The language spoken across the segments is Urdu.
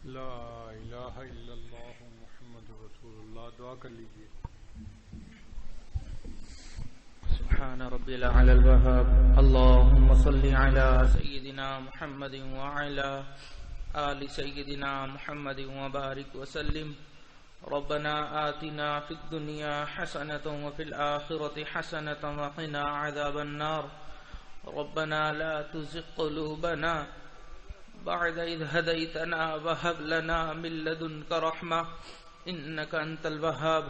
لا الہ الا اللہ محمد رسول اللہ. دعا کر لیجیے. سبحان ربی الاعلی الوہاب. اللهم صل علی سیدنا محمد وعلی آل سیدنا محمد وبارک وسلم. ربنا آتنا فی الدنیا حسنة وفی الآخرة حسنة وقنا عذاب النار. ربنا لا تزغ قلوبنا بعد إذ هديتنا وهب لنا من لدنك رحمة إنك أنت الوهاب.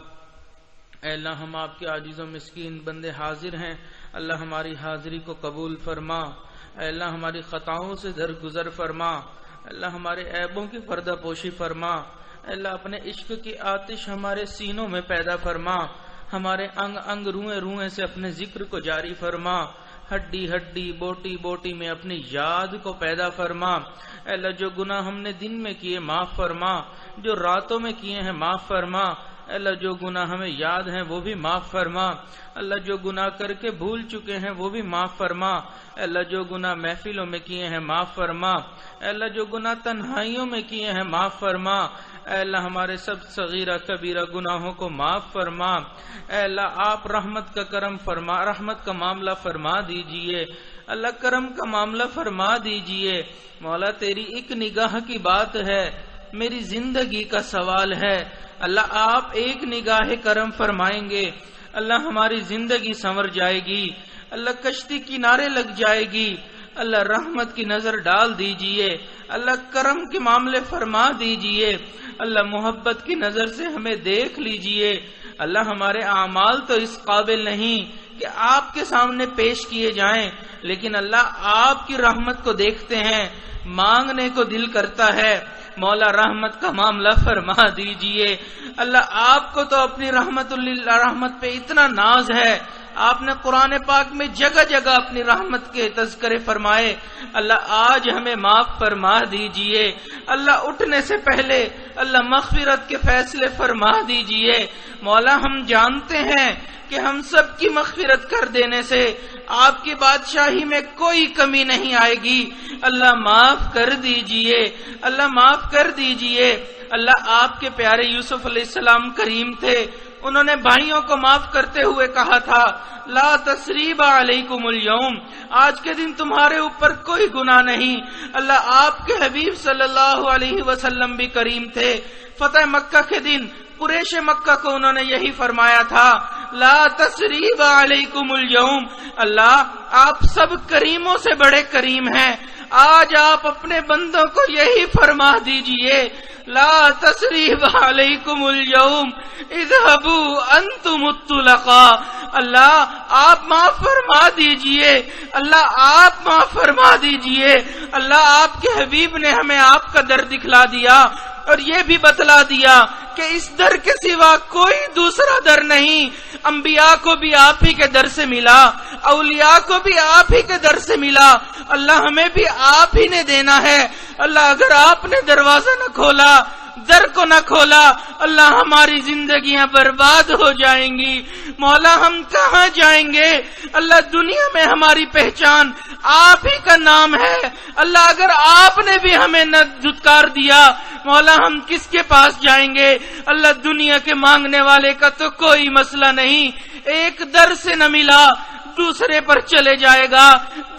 اے اللہ ہم آپ کے عاجز و مسکین بندے حاضر ہیں. اللہ ہماری حاضری کو قبول فرما. اے اللہ ہماری خطاؤں سے درگزر فرما. اللہ ہمارے عیبوں کی پردہ پوشی فرما. اے اللہ اپنے عشق کی آتش ہمارے سینوں میں پیدا فرما. ہمارے انگ انگ روئیں روئیں سے اپنے ذکر کو جاری فرما. ہڈی ہڈی بوٹی بوٹی میں اپنی یاد کو پیدا فرما. اے اللہ جو گناہ ہم نے دن میں کیے معاف فرما. جو راتوں میں کیے ہیں معاف فرما. اے اللہ جو گناہ ہمیں یاد ہیں وہ بھی معاف فرما. اللہ جو گناہ کر کے بھول چکے ہیں وہ بھی معاف فرما. اے اللہ جو گناہ محفلوں میں کیے ہیں معاف فرما. اے اللہ جو گناہ تنہائیوں میں کیے ہیں معاف فرما. اے اللہ ہمارے سب صغیرہ کبیرہ گناہوں کو معاف فرما. اے اللہ آپ رحمت کا کرم فرما, رحمت کا معاملہ فرما دیجئے. اللہ کرم کا معاملہ فرما دیجئے. مولا تیری ایک نگاہ کی بات ہے, میری زندگی کا سوال ہے. اللہ آپ ایک نگاہ کرم فرمائیں گے, اللہ ہماری زندگی سنور جائے گی. اللہ کشتی کنارے لگ جائے گی. اللہ رحمت کی نظر ڈال دیجئے. اللہ کرم کے معاملے فرما دیجئے. اللہ محبت کی نظر سے ہمیں دیکھ لیجئے. اللہ ہمارے اعمال تو اس قابل نہیں کہ آپ کے سامنے پیش کیے جائیں, لیکن اللہ آپ کی رحمت کو دیکھتے ہیں, مانگنے کو دل کرتا ہے. مولا رحمت کا معاملہ فرما دیجئے. اللہ آپ کو تو اپنی رحمت پہ اتنا ناز ہے, آپ نے قرآن پاک میں جگہ جگہ اپنی رحمت کے تذکرے فرمائے. اللہ آج ہمیں معاف فرما دیجئے. اللہ اٹھنے سے پہلے اللہ مغفرت کے فیصلے فرما دیجئے. مولا ہم جانتے ہیں کہ ہم سب کی مغفرت کر دینے سے آپ کی بادشاہی میں کوئی کمی نہیں آئے گی. اللہ معاف کر دیجئے. اللہ معاف کر دیجئے. اللہ آپ کے پیارے یوسف علیہ السلام کریم تھے, انہوں نے بھائیوں کو معاف کرتے ہوئے کہا تھا لا تثریب علیکم اليوم, آج کے دن تمہارے اوپر کوئی گناہ نہیں. اللہ آپ کے حبیب صلی اللہ علیہ وسلم بھی کریم تھے. فتح مکہ کے دن قریش مکہ کو انہوں نے یہی فرمایا تھا لا تثریب علیکم اليوم. اللہ آپ سب کریموں سے بڑے کریم ہیں. آج آپ اپنے بندوں کو یہی فرما دیجئے لا تثریب علیکم اليوم اذهبوا انتم الطلقاء. اللہ آپ معاف فرما دیجئے. اللہ آپ معاف فرما دیجئے. اللہ آپ کے حبیب نے ہمیں آپ کا در دکھلا دیا اور یہ بھی بتلا دیا کہ اس در کے سوا کوئی دوسرا در نہیں. انبیاء کو بھی آپ ہی کے در سے ملا, اولیاء کو بھی آپ ہی کے در سے ملا. اللہ ہمیں بھی آپ ہی نے دینا ہے. اللہ اگر آپ نے دروازہ نہ کھولا, در کو نہ کھولا, اللہ ہماری زندگیاں برباد ہو جائیں گی. مولا ہم کہاں جائیں گے؟ اللہ دنیا میں ہماری پہچان آپ ہی کا نام ہے. اللہ اگر آپ نے بھی ہمیں نہ دھتکار دیا, مولا ہم کس کے پاس جائیں گے؟ اللہ دنیا کے مانگنے والے کا تو کوئی مسئلہ نہیں, ایک در سے نہ ملا دوسرے پر چلے جائے گا,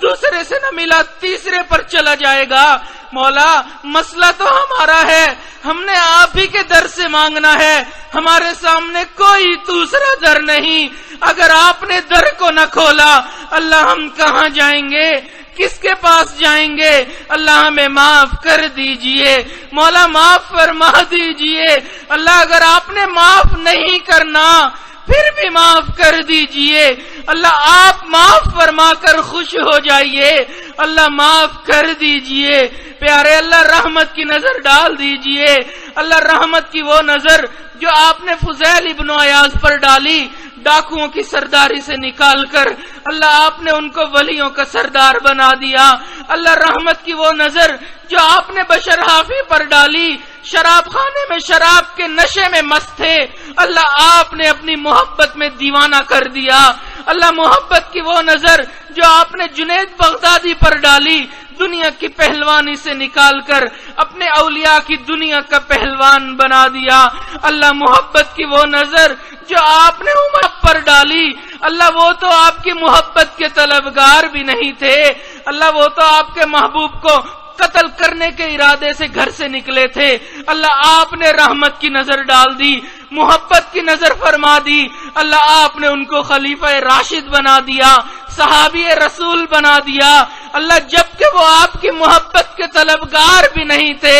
دوسرے سے نہ ملا تیسرے پر چلا جائے گا. مولا مسئلہ تو ہمارا ہے, ہم نے آپ ہی کے در سے مانگنا ہے. ہمارے سامنے کوئی دوسرا در نہیں. اگر آپ نے در کو نہ کھولا, اللہ ہم کہاں جائیں گے؟ کس کے پاس جائیں گے؟ اللہ ہمیں معاف کر دیجئے. مولا معاف فرما دیجئے. اللہ اگر آپ نے معاف نہیں کرنا پھر بھی معاف کر دیجئے. اللہ آپ معاف فرما کر خوش ہو جائیے. اللہ معاف کر دیجئے. پیارے اللہ رحمت کی نظر ڈال دیجئے. اللہ رحمت کی وہ نظر جو آپ نے فضیل ابن عیاض پر ڈالی, ڈاکوؤں کی سرداری سے نکال کر اللہ آپ نے ان کو ولیوں کا سردار بنا دیا. اللہ رحمت کی وہ نظر جو آپ نے بشر حافی پر ڈالی, شراب خانے میں شراب کے نشے میں مست تھے, اللہ آپ نے اپنی محبت میں دیوانہ کر دیا. اللہ محبت کی وہ نظر جو آپ نے جنید بغدادی پر ڈالی, دنیا کی پہلوانی سے نکال کر اپنے اولیاء کی دنیا کا پہلوان بنا دیا۔ اللہ محبت کی وہ نظر جو آپ نے امت پر ڈالی، اللہ وہ تو آپ کی محبت کے طلبگار بھی نہیں تھے، اللہ وہ تو آپ کے محبوب کو قتل کرنے کے ارادے سے گھر سے نکلے تھے، اللہ آپ نے رحمت کی نظر ڈال دی، محبت کی نظر فرما دی، اللہ آپ نے ان کو خلیفہ راشد بنا دیا، صحابی رسول بنا دیا، اللہ جبکہ وہ آپ کی محبت کے طلبگار بھی نہیں تھے،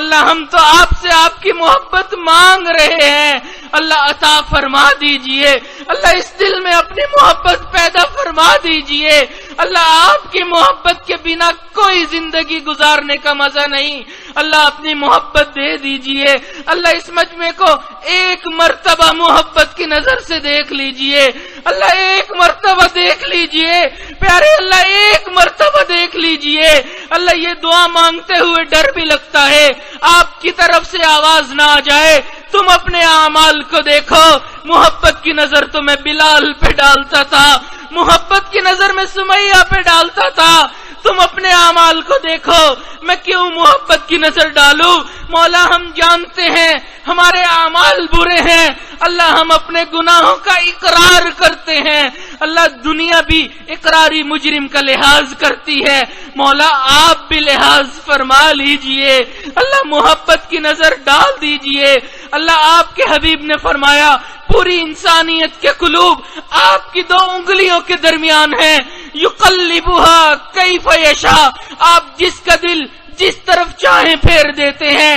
اللہ ہم تو آپ سے آپ کی محبت مانگ رہے ہیں، اللہ عطا فرما دیجئے، اللہ اس دل میں اپنی محبت پیدا فرما دیجئے، اللہ آپ کی محبت کے بنا کوئی زندگی گزارنے کا مزہ نہیں، اللہ اپنی محبت دے دیجئے، اللہ اس مجمع کو ایک مرتبہ محبت کی نظر سے دیکھ لیجئے، اللہ ایک مرتبہ دیکھ لیجئے، پیارے اللہ ایک مرتبہ دیکھ لیجئے، اللہ یہ دعا مانگتے ہوئے ڈر بھی لگتا ہے آپ کی طرف سے آواز نہ آ جائے، تم اپنے اعمال کو دیکھو، محبت کی نظر تو میں بلال پہ ڈالتا تھا، محبت کی نظر میں سمیہ پہ ڈالتا تھا، تم اپنے اعمال کو دیکھو، میں کیوں محبت کی نظر ڈالوں؟ مولا ہم جانتے ہیں ہمارے اعمال برے ہیں، اللہ ہم اپنے گناہوں کا اقرار کرتے ہیں، اللہ دنیا بھی اقراری مجرم کا لحاظ کرتی ہے، مولا آپ بھی لحاظ فرما لیجئے، اللہ محبت کی نظر ڈال دیجئے، اللہ آپ کے حبیب نے فرمایا پوری انسانیت کے قلوب آپ کی 2 انگلیوں کے درمیان ہیں، یقلبها کیف یشاء، آپ جس کا دل جس طرف چاہیں پھیر دیتے ہیں،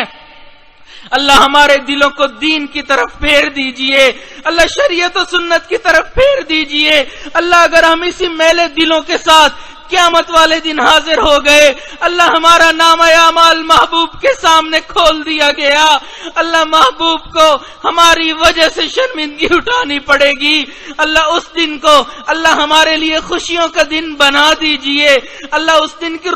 اللہ ہمارے دلوں کو دین کی طرف پھیر دیجئے، اللہ شریعت و سنت کی طرف پھیر دیجئے، اللہ اگر ہم اسی میلے دلوں کے ساتھ قیامت والے دن حاضر ہو گئے، اللہ ہمارا نام اعمال محبوب کے سامنے کھول دیا گیا، اللہ محبوب کو ہماری وجہ سے شرمندگی اٹھانی پڑے گی، اللہ اس دن کو اللہ ہمارے لیے خوشیوں کا دن بنا دیجئے، اللہ اس دن کی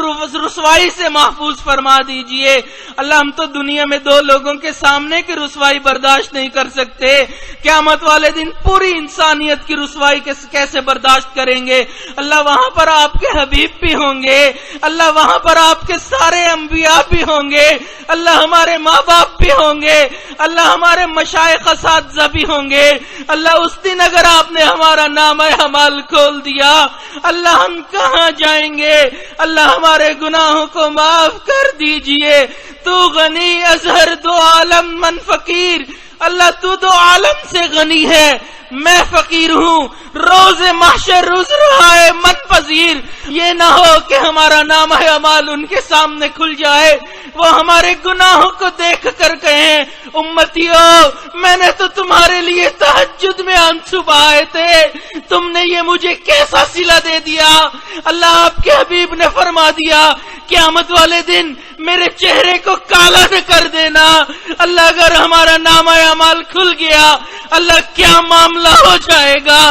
رسوائی سے محفوظ فرما دیجئے، اللہ ہم تو دنیا میں 2 لوگوں کے سامنے کی رسوائی برداشت نہیں کر سکتے، قیامت والے دن پوری انسانیت کی رسوائی کیسے برداشت کریں گے؟ اللہ وہاں پر آپ کے حبیب بھی ہوں گے، اللہ وہاں پر آپ کے سارے انبیاء بھی ہوں گے، اللہ ہمارے ماں باپ بھی ہوں گے، اللہ ہمارے مشائخ اساتذہ بھی ہوں گے، اللہ اس دن اگر آپ نے ہمارا نام اعمال کھول دیا، اللہ ہم کہاں جائیں گے؟ اللہ ہمارے گناہوں کو معاف کر دیجئے، تو غنی ازہر 2 عالم من فقیر، اللہ تو 2 عالم سے غنی ہے، میں فقیر ہوں، روز محشر عذرائے من پذیر، یہ نہ ہو کہ ہمارا نام اعمال ان کے سامنے کھل جائے، وہ ہمارے گناہوں کو دیکھ کر کہیں امتیو میں نے تو تمہارے لیے تہجد میں آنسو بہائے تھے، تم نے یہ مجھے کیسا صلہ دے دیا؟ اللہ آپ کے حبیب نے فرما دیا قیامت والے دن میرے چہرے کو کالا نہ کر دینا، اللہ اگر ہمارا نام اعمال کھل گیا اللہ کیا معاملہ ہو جائے گا؟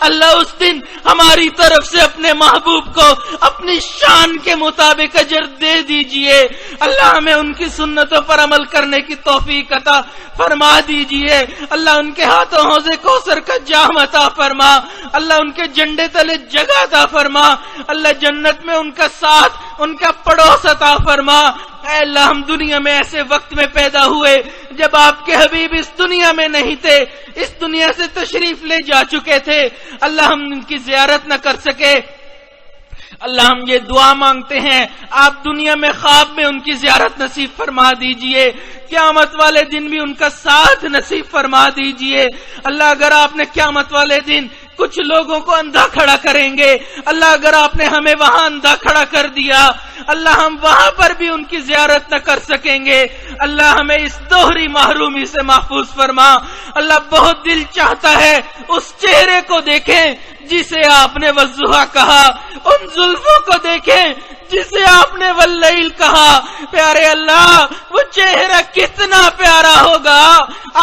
اللہ اس دن ہماری طرف سے اپنے محبوب کو اپنی شان کے مطابق اجر دے دیجئے، اللہ ہمیں ان کی سنتوں پر عمل کرنے کی توفیق عطا فرما دیجئے، اللہ ان کے ہاتھوں حوض کوثر کا جام عطا فرما، اللہ ان کے جھنڈے تلے جگہ عطا فرما، اللہ جنت میں ان کا ساتھ ان کا پڑوس عطا فرما، اے اللہ ہم دنیا میں ایسے وقت میں پیدا ہوئے جب آپ کے حبیب اس دنیا میں نہیں تھے، اس دنیا سے تشریف لے جا چکے تھے، اللہ ہم ان کی زیارت نہ کر سکے، اللہ ہم یہ دعا مانگتے ہیں آپ دنیا میں خواب میں ان کی زیارت نصیب فرما دیجئے، قیامت والے دن بھی ان کا ساتھ نصیب فرما دیجئے، اللہ اگر آپ نے قیامت والے دن کچھ لوگوں کو اندھا کھڑا کریں گے، اللہ اگر آپ نے ہمیں وہاں اندھا کھڑا کر دیا، اللہ ہم وہاں پر بھی ان کی زیارت نہ کر سکیں گے، اللہ ہمیں اس دوہری محرومی سے محفوظ فرما، اللہ بہت دل چاہتا ہے اس چہرے کو دیکھیں جسے آپ نے والضحیٰ کہا، ان زلفوں کو دیکھیں جسے آپ نے واللیل کہا، پیارے اللہ وہ چہرہ کتنا پیارا ہوگا،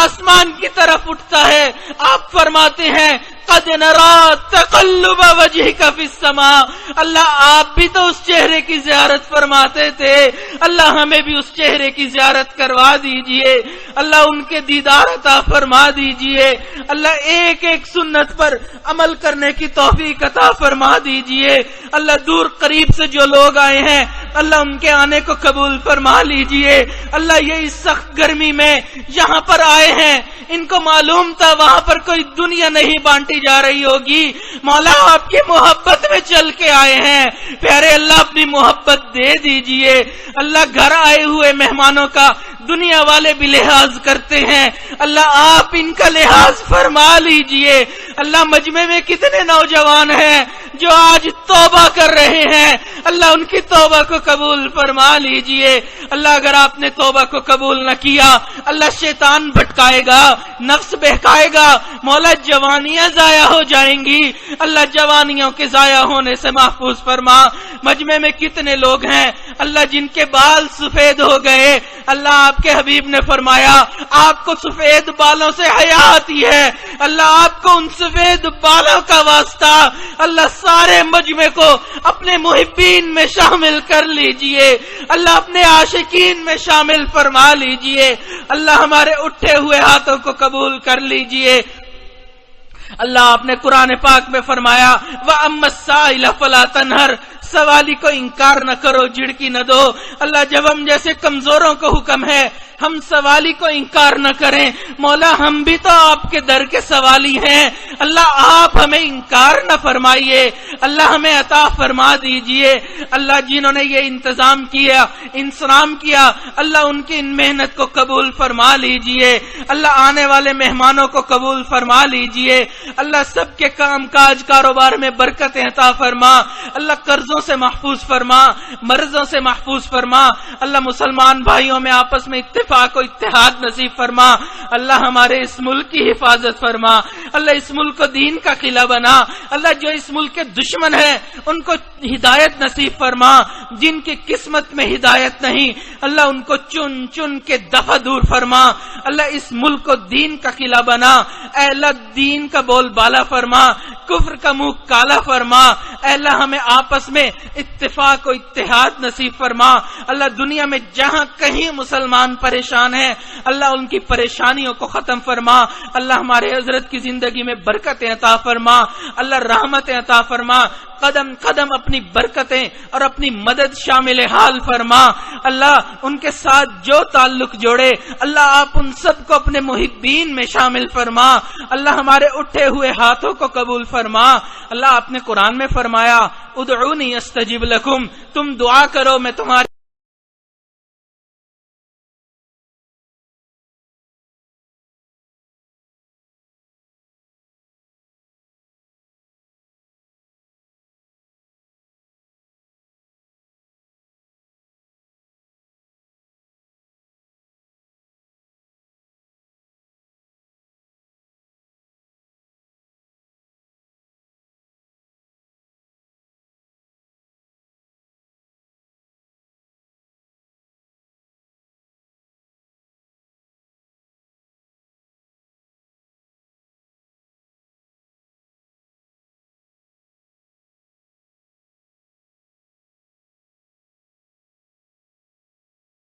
آسمان کی طرف اٹھتا ہے، آپ فرماتے ہیں قد نرى تقلب وجهك في السماء، اللہ آپ بھی تو اس چہرے کی زیارت فرماتے تھے، اللہ ہمیں بھی اس چہرے کی زیارت کروا دیجئے، اللہ ان کے دیدار عطا فرما دیجئے، اللہ ایک ایک سنت پر عمل کرنے کی توفیق عطا فرما دیجئے، اللہ دور قریب سے جو لوگ آئے ہیں اللہ ان کے آنے کو قبول فرما لیجئے، اللہ یہ اس سخت گرمی میں یہاں پر آئے ہیں، ان کو معلوم تھا وہاں پر کوئی دنیا نہیں بانٹی جا رہی ہوگی، مولا آپ کی محبت میں چل کے آئے ہیں، پیارے اللہ اپنی محبت دے دیجئے، اللہ گھر آئے ہوئے مہمانوں کا دنیا والے بھی لحاظ کرتے ہیں، اللہ آپ ان کا لحاظ فرما لیجئے، اللہ مجمع میں کتنے نوجوان ہیں جو آج توبہ کر رہے ہیں، اللہ ان کی توبہ کو قبول فرما لیجئے، اللہ اگر آپ نے توبہ کو قبول نہ کیا اللہ شیطان بھٹکائے گا، نفس بہکائے گا، مولا جوانیاں ضائع ہو جائیں گی، اللہ جوانیوں کے ضائع ہونے سے محفوظ فرما۔ مجمع میں کتنے لوگ ہیں اللہ جن کے بال سفید ہو گئے، اللہ آپ کے حبیب نے فرمایا آپ کو سفید بالوں سے حیا آتی ہے، اللہ آپ کو ان سفید بالوں کا واسطہ اللہ سارے مجمع کو اپنے محبین میں شامل کر لیجئے، اللہ اپنے عاشقین میں شامل فرما لیجئے، اللہ ہمارے اٹھے ہوئے ہاتھوں کو قبول کر لیجئے۔ اللہ آپ نے قرآن پاک میں فرمایا وَأَمَّا السَّائِلَ فَلَا تَنْهَرْ، سوالی کو انکار نہ کرو، جھڑکی نہ دو، اللہ جب ہم جیسے کمزوروں کو حکم ہے ہم سوالی کو انکار نہ کریں، مولا ہم بھی تو آپ کے در کے سوالی ہیں، اللہ آپ ہمیں انکار نہ فرمائیے، اللہ ہمیں عطا فرما دیجئے، اللہ جنہوں نے یہ انتظام کیا انتظام کیا اللہ ان کی ان محنت کو قبول فرما لیجئے، اللہ آنے والے مہمانوں کو قبول فرما لیجئے، اللہ سب کے کام کاج کاروبار میں برکت عطا فرما، اللہ قرضوں سے محفوظ فرما، مرضوں سے محفوظ فرما، اللہ مسلمان بھائیوں میں آپس میں اتفاق و اتحاد نصیب فرما، اللہ ہمارے اس ملک کی حفاظت فرما، اللہ اس ملک کو دین کا قلعہ بنا، اللہ جو اس ملک کے دشمن ہیں ان کو ہدایت نصیب فرما، جن کی قسمت میں ہدایت نہیں اللہ ان کو چن چن کے دفع دور فرما، اللہ اس ملک کو دین کا قلعہ بنا، اے اللہ دین کا بول بالا فرما، کفر کا منہ کالا فرما، اے اللہ ہمیں آپس میں اتفاق و اتحاد نصیب فرما، اللہ دنیا میں جہاں کہیں مسلمان پریشان ہیں اللہ ان کی پریشانیوں کو ختم فرما، اللہ ہمارے حضرت کی زندگی میں برکتیں عطا فرما، اللہ رحمتیں عطا فرما، قدم قدم اپنی برکتیں اور اپنی مدد شامل حال فرما، اللہ ان کے ساتھ جو تعلق جوڑے اللہ آپ ان سب کو اپنے محبین میں شامل فرما، اللہ ہمارے اٹھے ہوئے ہاتھوں کو قبول فرما، اللہ آپ نے قرآن میں فرمایا ادعونی استجب لکم، تم دعا کرو میں تمہاری